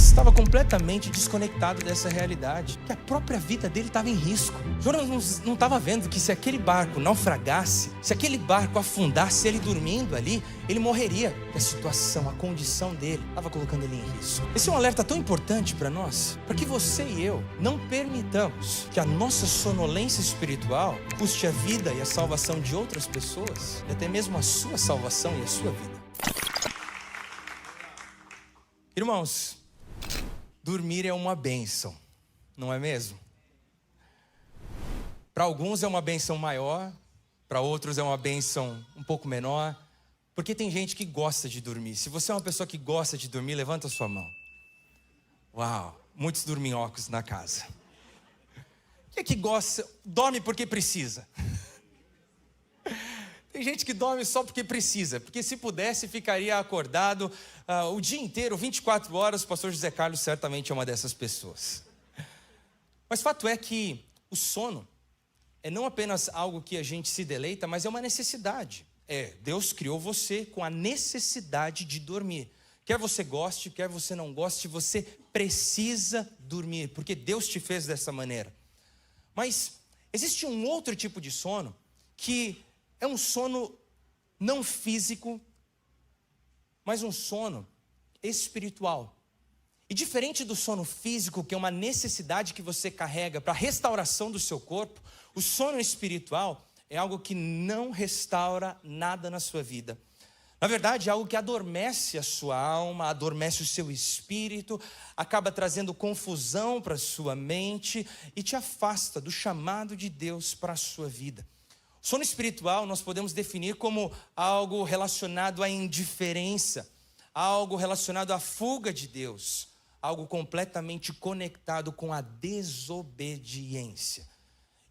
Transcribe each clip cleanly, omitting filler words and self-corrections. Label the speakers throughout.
Speaker 1: Jonas estava completamente desconectado dessa realidade, que a própria vida dele estava em risco. Jonas não estava vendo que se aquele barco naufragasse, se aquele barco afundasse, ele dormindo ali, ele morreria. A situação, a condição dele estava colocando ele em risco. Esse é um alerta tão importante para nós, para que você e eu não permitamos que a nossa sonolência espiritual custe a vida e a salvação de outras pessoas, e até mesmo a sua salvação e a sua vida. Irmãos, dormir é uma bênção, não é mesmo? Para alguns é uma bênção maior, para outros é uma bênção um pouco menor, porque tem gente que gosta de dormir. Se você é uma pessoa que gosta de dormir, levanta a sua mão. Uau, muitos dorminhocos na casa. Quem é que gosta, dorme porque precisa? Tem gente que dorme só porque precisa, porque se pudesse ficaria acordado o dia inteiro, 24 horas. O pastor José Carlos certamente é uma dessas pessoas. Mas fato é que o sono é não apenas algo que a gente se deleita, mas é uma necessidade. Deus criou você com a necessidade de dormir. Quer você goste, quer você não goste, você precisa dormir, porque Deus te fez dessa maneira. Mas existe um outro tipo de sono que é um sono não físico, mas um sono espiritual. E diferente do sono físico, que é uma necessidade que você carrega para a restauração do seu corpo, o sono espiritual é algo que não restaura nada na sua vida. Na verdade, é algo que adormece a sua alma, adormece o seu espírito, acaba trazendo confusão para a sua mente e te afasta do chamado de Deus para a sua vida. Sono espiritual nós podemos definir como algo relacionado à indiferença, algo relacionado à fuga de Deus, algo completamente conectado com a desobediência.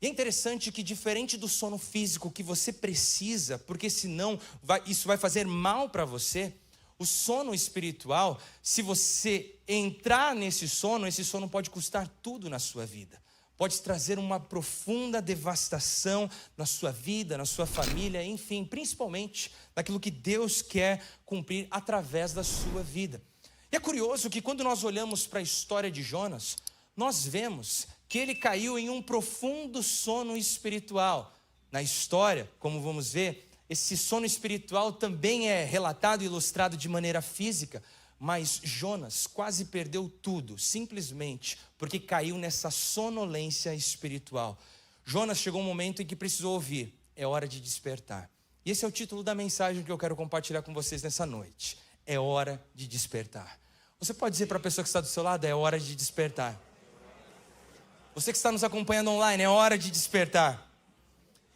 Speaker 1: E é interessante que, diferente do sono físico que você precisa, porque senão isso vai fazer mal para você, o sono espiritual, se você entrar nesse sono, esse sono pode custar tudo na sua vida. Pode trazer uma profunda devastação na sua vida, na sua família, enfim, principalmente naquilo que Deus quer cumprir através da sua vida. E é curioso que quando nós olhamos para a história de Jonas, nós vemos que ele caiu em um profundo sono espiritual. Na história, como vamos ver, esse sono espiritual também é relatado e ilustrado de maneira física, mas Jonas quase perdeu tudo, simplesmente porque caiu nessa sonolência espiritual. Jonas chegou um momento em que precisou ouvir: é hora de despertar. E esse é o título da mensagem que eu quero compartilhar com vocês nessa noite. É hora de despertar. Você pode dizer para a pessoa que está do seu lado: é hora de despertar. Você que está nos acompanhando online, é hora de despertar.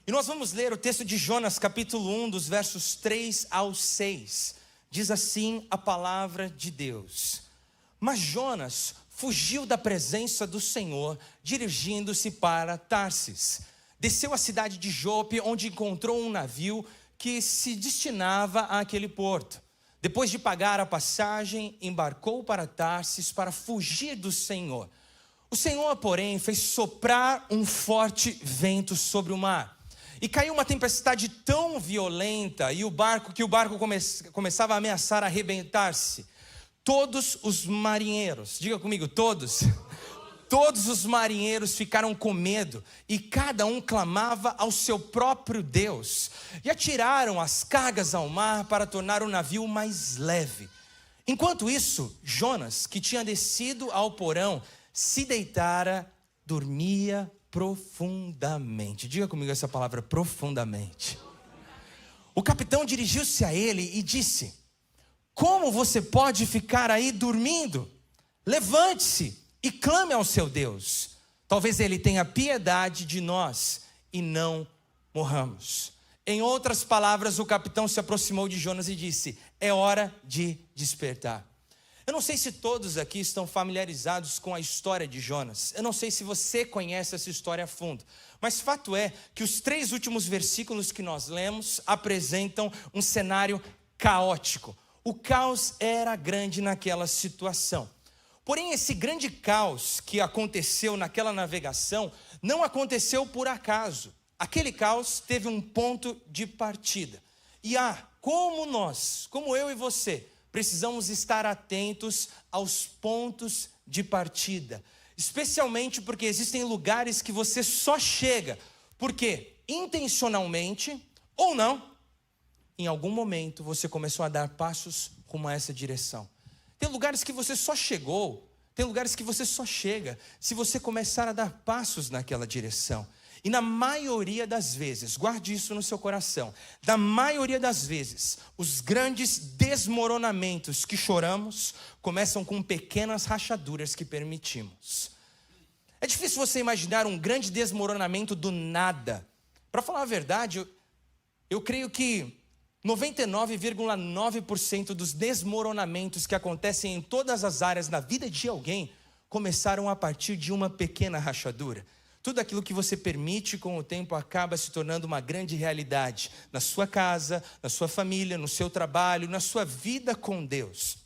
Speaker 1: E nós vamos ler o texto de Jonas, capítulo 1, dos versos 3 ao 6. Diz assim a palavra de Deus: mas Jonas fugiu da presença do Senhor, dirigindo-se para Tarsis. Desceu à cidade de Jope, onde encontrou um navio que se destinava àquele porto. Depois de pagar a passagem, embarcou para Tarsis para fugir do Senhor. O Senhor, porém, fez soprar um forte vento sobre o mar. E caiu uma tempestade tão violenta e o barco começava a ameaçar arrebentar-se. Todos os marinheiros, diga comigo, todos os marinheiros ficaram com medo e cada um clamava ao seu próprio Deus. E atiraram as cargas ao mar para tornar o navio mais leve. Enquanto isso, Jonas, que tinha descido ao porão, se deitara, dormia profundamente. Diga comigo essa palavra: profundamente. O capitão dirigiu-se a ele e disse: como você pode ficar aí dormindo? Levante-se e clame ao seu Deus. Talvez ele tenha piedade de nós e não morramos. Em outras palavras, o capitão se aproximou de Jonas e disse: é hora de despertar. Eu não sei se todos aqui estão familiarizados com a história de Jonas. Eu não sei se você conhece essa história a fundo. Mas fato é que os 3 últimos versículos que nós lemos apresentam um cenário caótico. O caos era grande naquela situação. Porém, esse grande caos que aconteceu naquela navegação não aconteceu por acaso. Aquele caos teve um ponto de partida. E como eu e você, precisamos estar atentos aos pontos de partida. Especialmente porque existem lugares que você só chega, porque intencionalmente ou não, em algum momento você começou a dar passos rumo a essa direção. Tem lugares que você só chegou, tem lugares que você só chega se você começar a dar passos naquela direção. E na maioria das vezes, guarde isso no seu coração, na maioria das vezes, os grandes desmoronamentos que choramos começam com pequenas rachaduras que permitimos. É difícil você imaginar um grande desmoronamento do nada. Para falar a verdade, eu creio que 99,9% dos desmoronamentos que acontecem em todas as áreas na vida de alguém começaram a partir de uma pequena rachadura. Tudo aquilo que você permite com o tempo acaba se tornando uma grande realidade na sua casa, na sua família, no seu trabalho, na sua vida com Deus.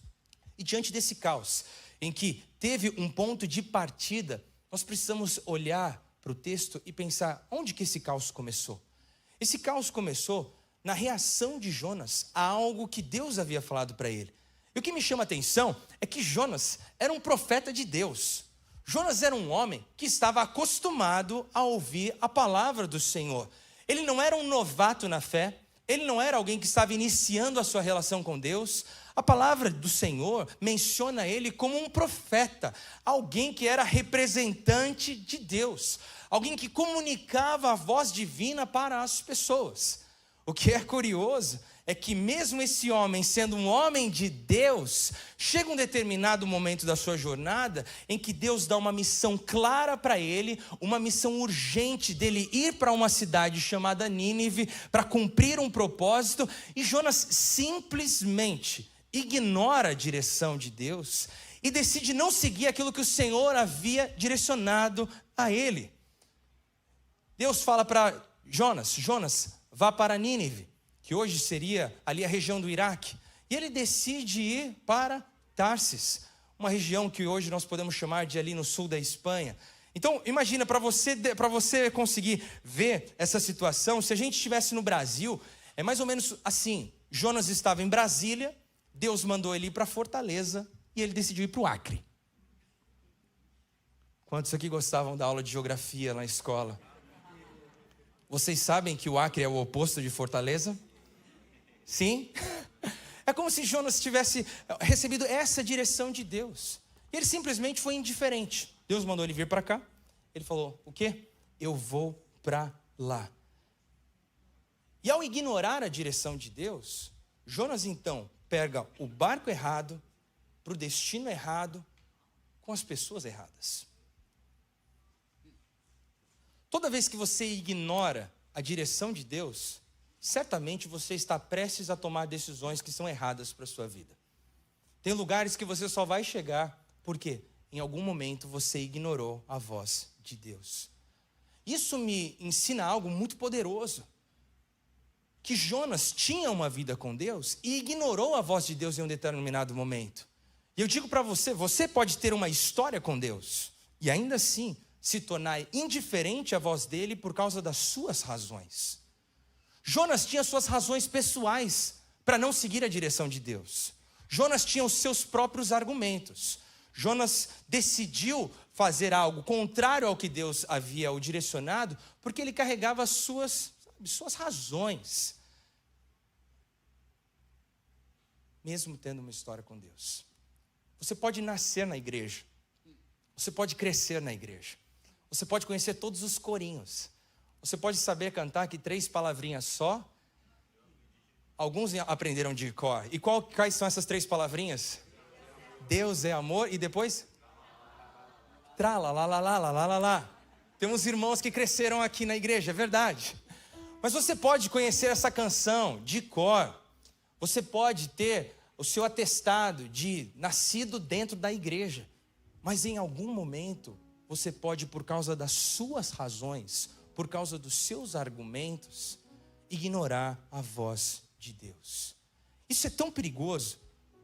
Speaker 1: E diante desse caos, em que teve um ponto de partida, nós precisamos olhar para o texto e pensar onde que esse caos começou. Esse caos começou na reação de Jonas a algo que Deus havia falado para ele. E o que me chama a atenção é que Jonas era um profeta de Deus. Jonas era um homem que estava acostumado a ouvir a palavra do Senhor. Ele não era um novato na fé, ele não era alguém que estava iniciando a sua relação com Deus. A palavra do Senhor menciona ele como um profeta, alguém que era representante de Deus, alguém que comunicava a voz divina para as pessoas. O que é curioso é que mesmo esse homem, sendo um homem de Deus, chega um determinado momento da sua jornada em que Deus dá uma missão clara para ele, uma missão urgente dele ir para uma cidade chamada Nínive para cumprir um propósito, e Jonas simplesmente ignora a direção de Deus e decide não seguir aquilo que o Senhor havia direcionado a ele. Deus fala para Jonas: Jonas, vá para Nínive, que hoje seria ali a região do Iraque. E ele decide ir para Tarsis, uma região que hoje nós podemos chamar de ali no sul da Espanha. Então, imagina, para você conseguir ver essa situação, se a gente estivesse no Brasil, é mais ou menos assim: Jonas estava em Brasília, Deus mandou ele ir para Fortaleza e ele decidiu ir para o Acre. Quantos aqui gostavam da aula de geografia na escola? Vocês sabem que o Acre é o oposto de Fortaleza? Sim? É como se Jonas tivesse recebido essa direção de Deus. E ele simplesmente foi indiferente. Deus mandou ele vir para cá. Ele falou: o quê? Eu vou para lá. E ao ignorar a direção de Deus, Jonas então pega o barco errado, para o destino errado, com as pessoas erradas. Toda vez que você ignora a direção de Deus, certamente você está prestes a tomar decisões que são erradas para a sua vida. Tem lugares que você só vai chegar porque em algum momento você ignorou a voz de Deus. Isso me ensina algo muito poderoso. Que Jonas tinha uma vida com Deus e ignorou a voz de Deus em um determinado momento. E eu digo para você, você pode ter uma história com Deus e ainda assim se tornar indiferente à voz dele por causa das suas razões. Jonas tinha suas razões pessoais para não seguir a direção de Deus. Jonas tinha os seus próprios argumentos. Jonas decidiu fazer algo contrário ao que Deus havia o direcionado, porque ele carregava as suas razões, mesmo tendo uma história com Deus. Você pode nascer na igreja, você pode crescer na igreja, você pode conhecer todos os corinhos, você pode saber cantar aqui 3 palavrinhas só. Alguns aprenderam de cor. E quais são essas 3 palavrinhas? Deus é amor. E depois? Tralalalalalalala. Temos irmãos que cresceram aqui na igreja, é verdade. Mas você pode conhecer essa canção de cor. Você pode ter o seu atestado de nascido dentro da igreja. Mas em algum momento, você pode, por causa das suas razões, por causa dos seus argumentos, ignorar a voz de Deus. Isso é tão perigoso,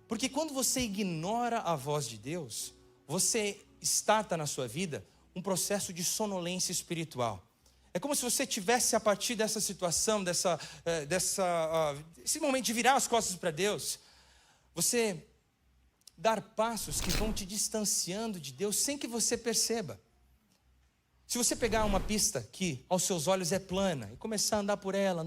Speaker 1: porque quando você ignora a voz de Deus, você starta na sua vida um processo de sonolência espiritual. É como se você tivesse, a partir dessa situação, desse momento de virar as costas para Deus, você dar passos que vão te distanciando de Deus sem que você perceba. Se você pegar uma pista que aos seus olhos é plana e começar a andar por ela,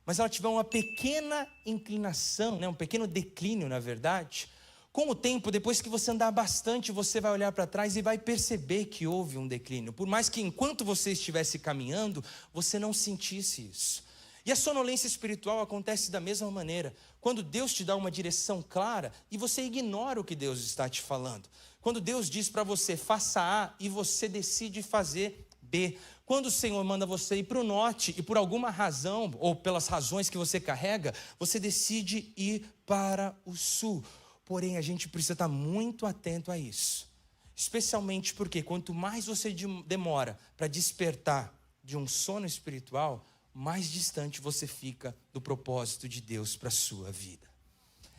Speaker 1: mas ela tiver uma pequena inclinação, um pequeno declínio, na verdade, com o tempo, depois que você andar bastante, você vai olhar para trás e vai perceber que houve um declínio. Por mais que enquanto você estivesse caminhando, você não sentisse isso. E a sonolência espiritual acontece da mesma maneira. Quando Deus te dá uma direção clara e você ignora o que Deus está te falando. Quando Deus diz para você, faça A e você decide fazer B. Quando o Senhor manda você ir para o norte e por alguma razão, ou pelas razões que você carrega, você decide ir para o sul. Porém, a gente precisa estar muito atento a isso. Especialmente porque quanto mais você demora para despertar de um sono espiritual, mais distante você fica do propósito de Deus para a sua vida.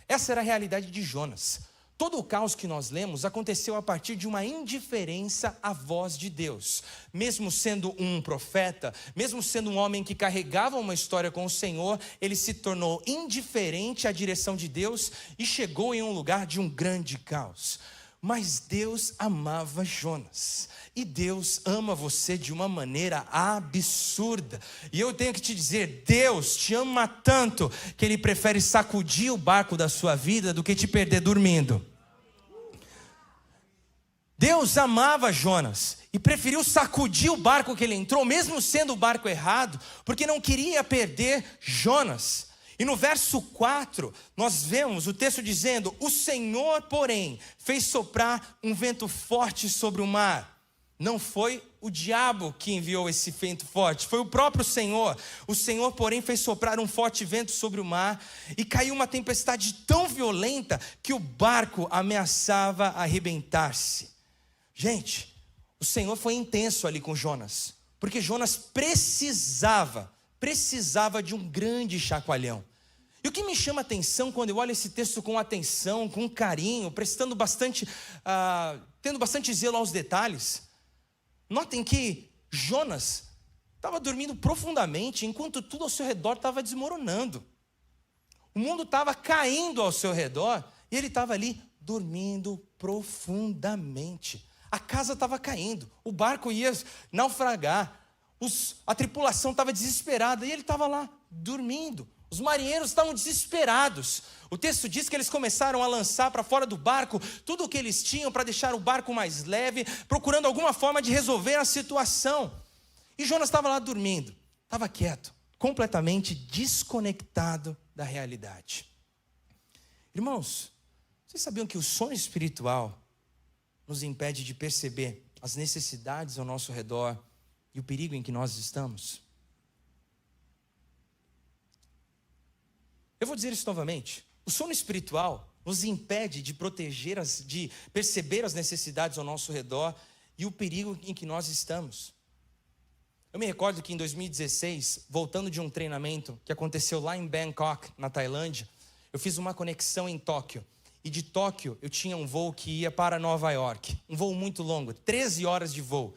Speaker 1: Essa era a realidade de Jonas. Todo o caos que nós lemos aconteceu a partir de uma indiferença à voz de Deus. Mesmo sendo um profeta, mesmo sendo um homem que carregava uma história com o Senhor, ele se tornou indiferente à direção de Deus e chegou em um lugar de um grande caos. Mas Deus amava Jonas. E Deus ama você de uma maneira absurda. E eu tenho que te dizer, Deus te ama tanto que Ele prefere sacudir o barco da sua vida do que te perder dormindo. Deus amava Jonas e preferiu sacudir o barco que ele entrou, mesmo sendo o barco errado, porque não queria perder Jonas. E no verso 4, nós vemos o texto dizendo, o Senhor, porém, fez soprar um vento forte sobre o mar. Não foi o diabo que enviou esse vento forte, foi o próprio Senhor. O Senhor, porém, fez soprar um forte vento sobre o mar e caiu uma tempestade tão violenta que o barco ameaçava arrebentar-se. Gente, o Senhor foi intenso ali com Jonas, porque Jonas precisava de um grande chacoalhão. E o que me chama a atenção quando eu olho esse texto com atenção, com carinho, tendo bastante zelo aos detalhes, notem que Jonas estava dormindo profundamente, enquanto tudo ao seu redor estava desmoronando. O mundo estava caindo ao seu redor, e ele estava ali dormindo profundamente. A casa estava caindo, o barco ia naufragar, a tripulação estava desesperada, e ele estava lá, dormindo. Os marinheiros estavam desesperados. O texto diz que eles começaram a lançar para fora do barco tudo o que eles tinham para deixar o barco mais leve, procurando alguma forma de resolver a situação. E Jonas estava lá dormindo, estava quieto, completamente desconectado da realidade. Irmãos, vocês sabiam que o sono espiritual nos impede de perceber as necessidades ao nosso redor e o perigo em que nós estamos? Eu vou dizer isso novamente. O sono espiritual nos impede de de perceber as necessidades ao nosso redor e o perigo em que nós estamos. Eu me recordo que em 2016, voltando de um treinamento que aconteceu lá em Bangkok, na Tailândia, eu fiz uma conexão em Tóquio. E de Tóquio eu tinha um voo que ia para Nova York. Um voo muito longo, 13 horas de voo.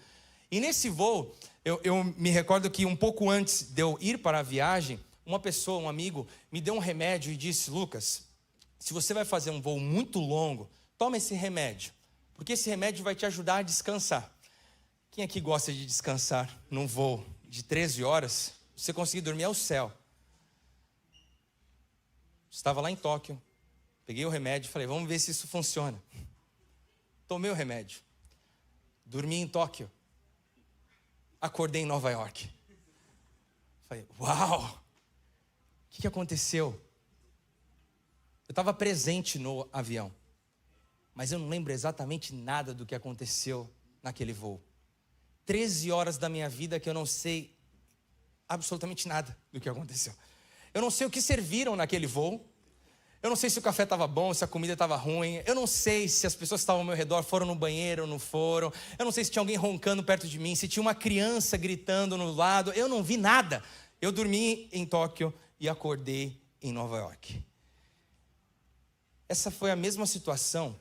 Speaker 1: E nesse voo, eu me recordo que um pouco antes de eu ir para a viagem, uma pessoa, um amigo, me deu um remédio e disse, Lucas, se você vai fazer um voo muito longo, toma esse remédio, porque esse remédio vai te ajudar a descansar. Quem aqui gosta de descansar num voo de 13 horas? Você conseguir dormir ao céu. Estava lá em Tóquio, peguei o remédio e falei, vamos ver se isso funciona. Tomei o remédio, dormi em Tóquio, acordei em Nova York. Falei, uau! O que aconteceu? Eu estava presente no avião, mas eu não lembro exatamente nada do que aconteceu naquele voo. 13 horas da minha vida que eu não sei absolutamente nada do que aconteceu. Eu não sei o que serviram naquele voo. Eu não sei se o café estava bom, se a comida estava ruim. Eu não sei se as pessoas que estavam ao meu redor foram no banheiro ou não foram. Eu não sei se tinha alguém roncando perto de mim, se tinha uma criança gritando no lado. Eu não vi nada. Eu dormi em Tóquio e acordei em Nova York. Essa foi a mesma situação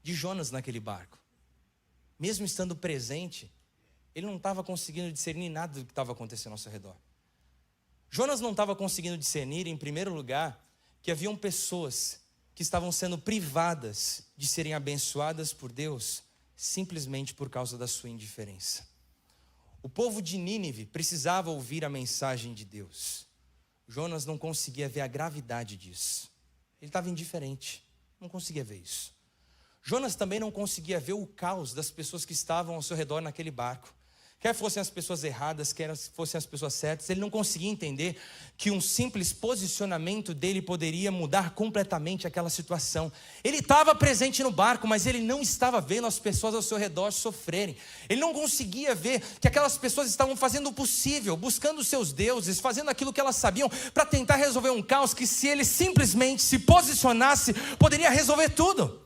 Speaker 1: de Jonas naquele barco. Mesmo estando presente, ele não estava conseguindo discernir nada do que estava acontecendo ao seu redor. Jonas não estava conseguindo discernir, em primeiro lugar, que haviam pessoas que estavam sendo privadas de serem abençoadas por Deus simplesmente por causa da sua indiferença. O povo de Nínive precisava ouvir a mensagem de Deus. Jonas não conseguia ver a gravidade disso. Ele estava indiferente, não conseguia ver isso. Jonas também não conseguia ver o caos das pessoas que estavam ao seu redor naquele barco. Quer fossem as pessoas erradas, quer fossem as pessoas certas, ele não conseguia entender que um simples posicionamento dele poderia mudar completamente aquela situação. Ele estava presente no barco, mas ele não estava vendo as pessoas ao seu redor sofrerem. Ele não conseguia ver que aquelas pessoas estavam fazendo o possível, buscando os seus deuses, fazendo aquilo que elas sabiam para tentar resolver um caos que, se ele simplesmente se posicionasse, poderia resolver tudo.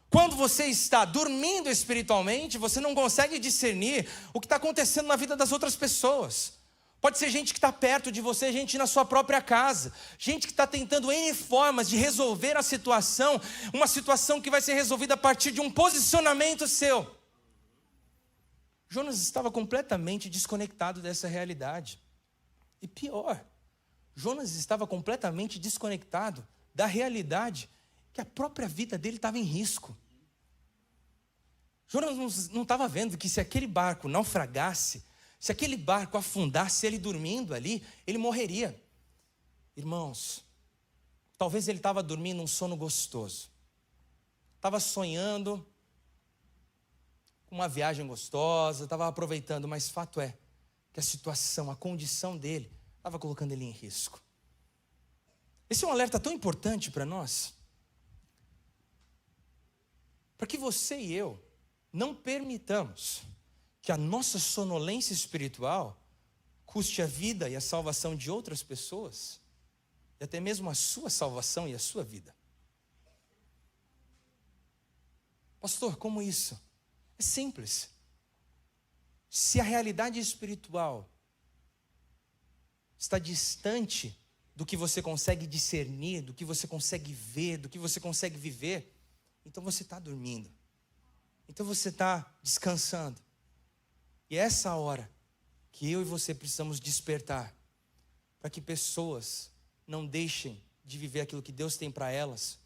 Speaker 1: Quando você está dormindo espiritualmente, você não consegue discernir o que está acontecendo na vida das outras pessoas. Pode ser gente que está perto de você, gente na sua própria casa, gente que está tentando N formas de resolver a situação, uma situação que vai ser resolvida a partir de um posicionamento seu. Jonas estava completamente desconectado dessa realidade. E pior, Jonas estava completamente desconectado da realidade que a própria vida dele estava em risco. Jonas não estava vendo que se aquele barco naufragasse, se aquele barco afundasse, ele dormindo ali, ele morreria. Irmãos, talvez ele estava dormindo um sono gostoso. Estava sonhando com uma viagem gostosa, estava aproveitando, mas fato é que a situação, a condição dele, estava colocando ele em risco. Esse é um alerta tão importante para nós. Para que você e eu não permitamos que a nossa sonolência espiritual custe a vida e a salvação de outras pessoas, e até mesmo a sua salvação e a sua vida. Pastor, como isso? É simples. Se a realidade espiritual está distante do que você consegue discernir, do que você consegue ver, do que você consegue viver, então você está dormindo. Então você está descansando. E é essa hora que eu e você precisamos despertar, para que pessoas não deixem de viver aquilo que Deus tem para elas,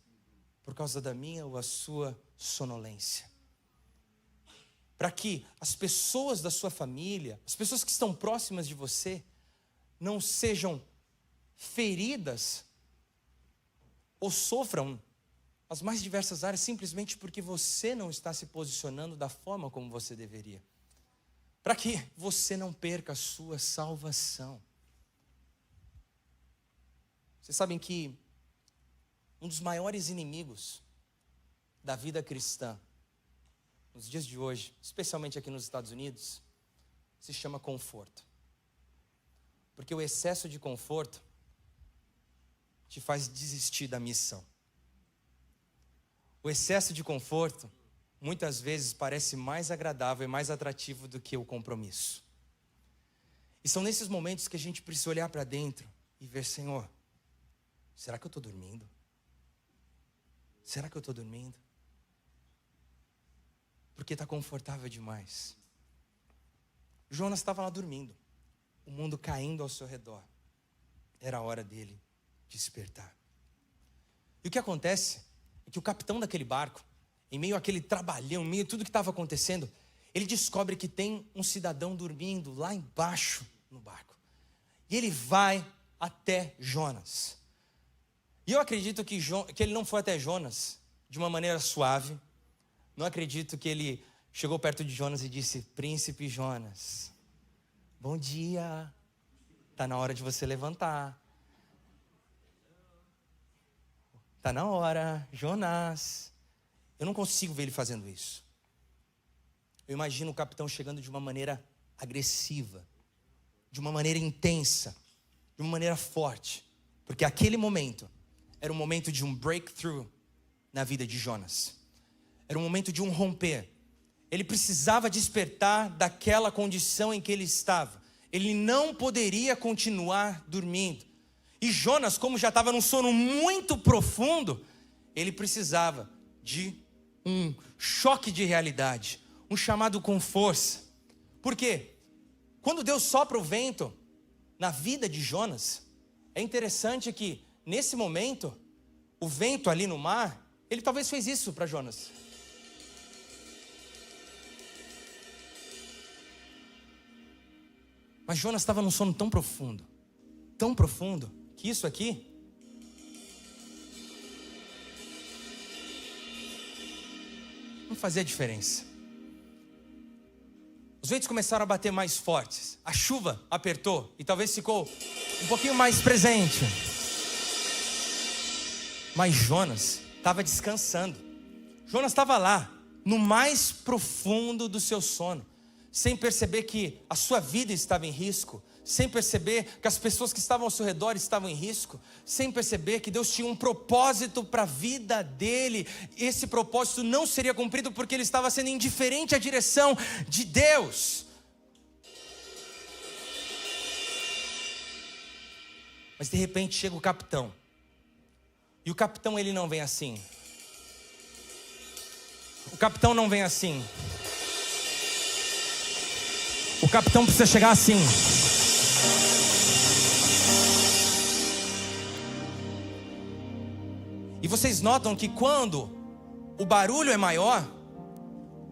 Speaker 1: por causa da minha ou a sua sonolência. Para que as pessoas da sua família, as pessoas que estão próximas de você, não sejam feridas ou sofram as mais diversas áreas, simplesmente porque você não está se posicionando da forma como você deveria. Para que você não perca a sua salvação. Vocês sabem que um dos maiores inimigos da vida cristã, nos dias de hoje, especialmente aqui nos Estados Unidos, se chama conforto. Porque o excesso de conforto te faz desistir da missão. O excesso de conforto, muitas vezes, parece mais agradável e mais atrativo do que o compromisso. E são nesses momentos que a gente precisa olhar para dentro e ver, Senhor, será que eu estou dormindo? Será que eu estou dormindo? Porque está confortável demais. Jonas estava lá dormindo, o mundo caindo ao seu redor. Era a hora dele despertar. E o que acontece é que o capitão daquele barco, em meio àquele trabalhão, em meio a tudo que estava acontecendo, ele descobre que tem um cidadão dormindo lá embaixo no barco. E ele vai até Jonas. E eu acredito que ele não foi até Jonas de uma maneira suave. Não acredito que ele chegou perto de Jonas e disse, príncipe Jonas, bom dia, está na hora de você levantar. Está na hora, Jonas. Eu não consigo ver ele fazendo isso. Eu imagino o capitão chegando de uma maneira agressiva, de uma maneira intensa, de uma maneira forte. Porque aquele momento era um momento de um breakthrough na vida de Jonas. Era um momento de um romper. Ele precisava despertar daquela condição em que ele estava. Ele não poderia continuar dormindo. E Jonas, como já estava num sono muito profundo, ele precisava de um choque de realidade, um chamado com força. Por quê? Quando Deus sopra o vento, na vida de Jonas, é interessante que, nesse momento, o vento ali no mar, ele talvez fez isso para Jonas. Mas Jonas estava num sono tão profundo, que isso aqui não fazia diferença. Os ventos começaram a bater mais fortes, a chuva apertou e talvez ficou um pouquinho mais presente. Mas Jonas estava descansando. Jonas estava lá, no mais profundo do seu sono, sem perceber que a sua vida estava em risco, sem perceber que as pessoas que estavam ao seu redor estavam em risco, sem perceber que Deus tinha um propósito para a vida dele. Esse propósito não seria cumprido porque ele estava sendo indiferente à direção de Deus. Mas de repente chega o capitão. E o capitão, ele não vem assim. O capitão não vem assim. O capitão precisa chegar assim. E vocês notam que quando o barulho é maior,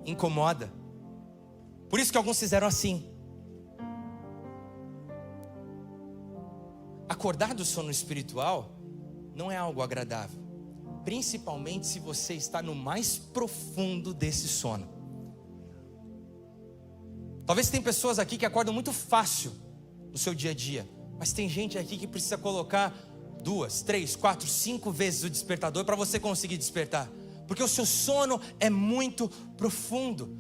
Speaker 1: incomoda. Por isso que alguns fizeram assim. Acordar do sono espiritual não é algo agradável, principalmente se você está no mais profundo desse sono. Talvez tem pessoas aqui que acordam muito fácil no seu dia a dia, mas tem gente aqui que precisa colocar 2, 3, 4, 5 vezes o despertador para você conseguir despertar, porque o seu sono é muito profundo.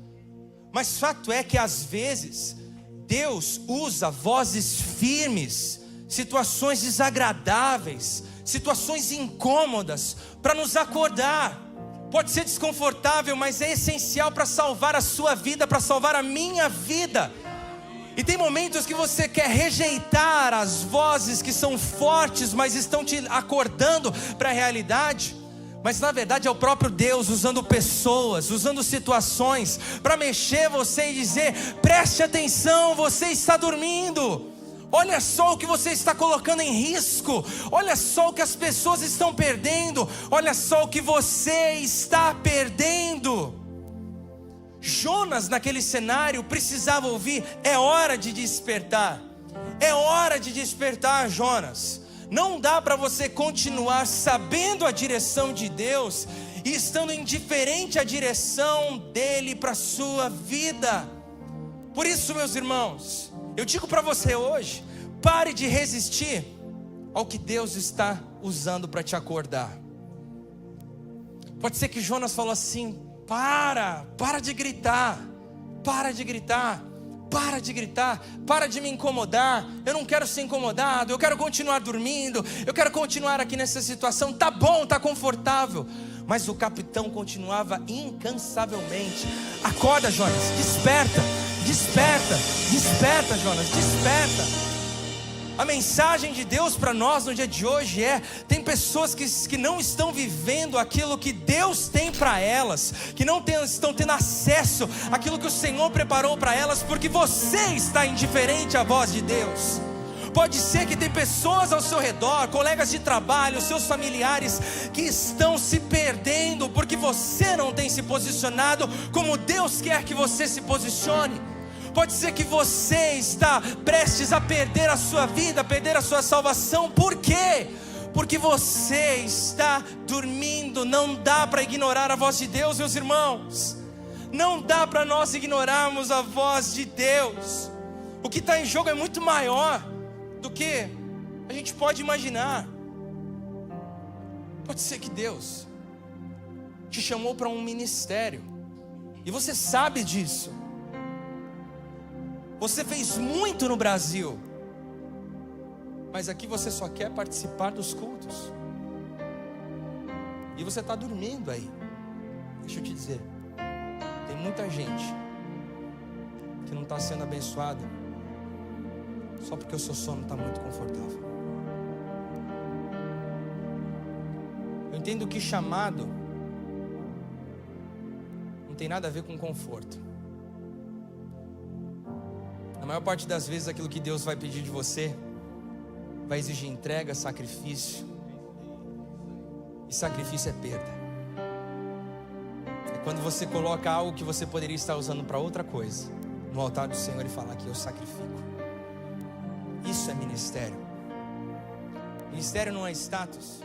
Speaker 1: Mas fato é que às vezes Deus usa vozes firmes, situações desagradáveis, situações incômodas para nos acordar. Pode ser desconfortável, mas é essencial para salvar a sua vida, para salvar a minha vida. E tem momentos que você quer rejeitar as vozes que são fortes, mas estão te acordando para a realidade. Mas na verdade é o próprio Deus usando pessoas, usando situações para mexer você e dizer: preste atenção, você está dormindo. Olha só o que você está colocando em risco. Olha só o que as pessoas estão perdendo. Olha só o que você está perdendo. Jonas, naquele cenário, precisava ouvir: é hora de despertar. É hora de despertar, Jonas. Não dá para você continuar sabendo a direção de Deus e estando indiferente à direção dele para a sua vida. Por isso, meus irmãos, eu digo para você hoje: pare de resistir ao que Deus está usando para te acordar. Pode ser que Jonas falou assim: para de gritar, para de gritar, para de gritar, para de me incomodar, eu não quero ser incomodado, eu quero continuar dormindo, eu quero continuar aqui nessa situação, tá bom, tá confortável. Mas o capitão continuava incansavelmente: acorda, Jonas, desperta, desperta, desperta, Jonas, desperta. A mensagem de Deus para nós no dia de hoje é: tem pessoas que não estão vivendo aquilo que Deus tem para elas, que não estão tendo acesso àquilo que o Senhor preparou para elas, porque você está indiferente à voz de Deus. Pode ser que tem pessoas ao seu redor, colegas de trabalho, seus familiares, que estão se perdendo porque você não tem se posicionado como Deus quer que você se posicione. Pode ser que você está prestes a perder a sua vida, a perder a sua salvação. Por quê? Porque você está dormindo. Não dá para ignorar a voz de Deus, meus irmãos. Não dá para nós ignorarmos a voz de Deus. O que está em jogo é muito maior do que a gente pode imaginar. Pode ser que Deus te chamou para um ministério e você sabe disso. Você fez muito no Brasil, mas aqui você só quer participar dos cultos. E você está dormindo aí. Deixa eu te dizer, tem muita gente que não está sendo abençoada só porque o seu sono está muito confortável. Eu entendo que chamado não tem nada a ver com conforto. Na maior parte das vezes aquilo que Deus vai pedir de você vai exigir entrega, sacrifício. E sacrifício é perda. É quando você coloca algo que você poderia estar usando para outra coisa no altar do Senhor e fala que eu sacrifico. Isso é ministério. Ministério não é status.